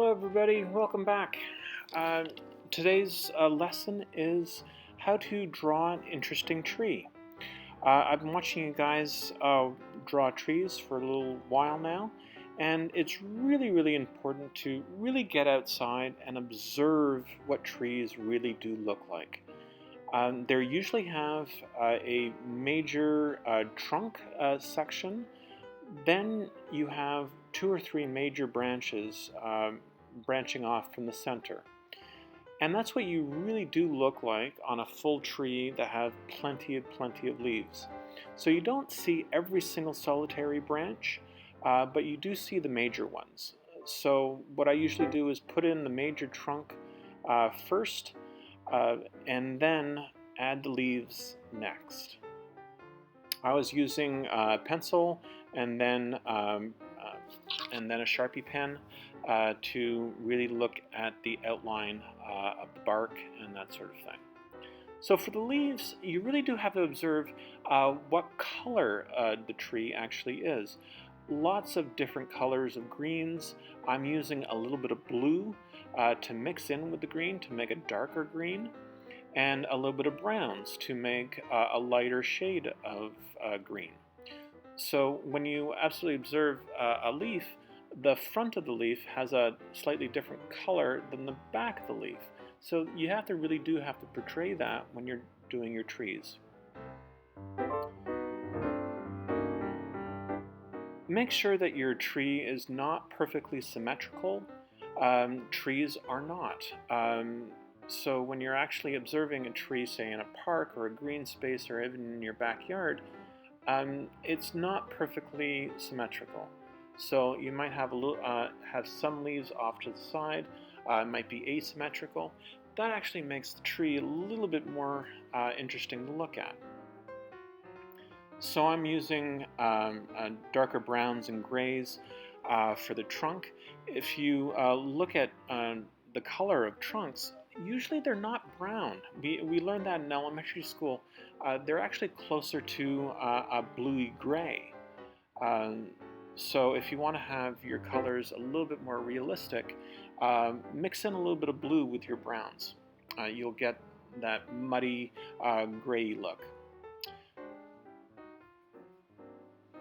Hello everybody, welcome back. Uh, Today's lesson is how to draw an interesting tree. I've been watching you guys draw trees for a little while now, and it's really important to really get outside and observe what trees really do look like. They usually have a major trunk section. Then you have two or three major branches branching off from the center. And that's what you really do look like on a full tree that have plenty of leaves. So you don't see every single solitary branch, but you do see the major ones. So what I usually do is put in the major trunk first, and then add the leaves next. I was using a pencil and then a Sharpie pen to really look at the outline of the bark and that sort of thing. So for the leaves, you really do have to observe what color the tree actually is. Lots of different colors of greens. I'm using a little bit of blue to mix in with the green to make a darker green, and a little bit of browns to make a lighter shade of green. So when you absolutely observe a leaf, the front of the leaf has a slightly different color than the back of the leaf. So you really do have to portray that when you're doing your trees. Make sure that your tree is not perfectly symmetrical. Trees are not. So when you're actually observing a tree, say in a park or a green space or even in your backyard, it's not perfectly symmetrical. So you might have have some leaves off to the side. It might be asymmetrical. That actually makes the tree a little bit more interesting to look at. So I'm using darker browns and grays for the trunk. If you look at the color of trunks, usually they're not brown. We learned that in elementary school. They're actually closer to a bluey gray. So if you want to have your colors a little bit more realistic, mix in a little bit of blue with your browns. You'll get that muddy gray look.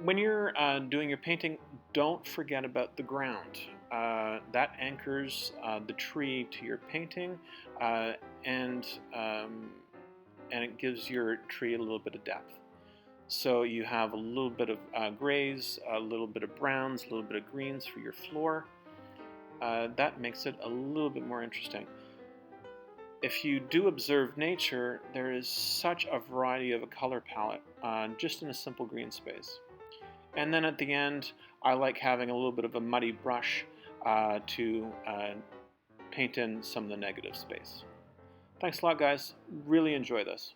When you're doing your painting, don't forget about the ground. That anchors the tree to your painting, and it gives your tree a little bit of depth. So you have a little bit of grays, a little bit of browns, a little bit of greens for your floor. That makes it a little bit more interesting. If you do observe nature, there is such a variety of a color palette just in a simple green space. And then at the end, I like having a little bit of a muddy brush to paint in some of the negative space. Thanks a lot, guys. Really enjoy this.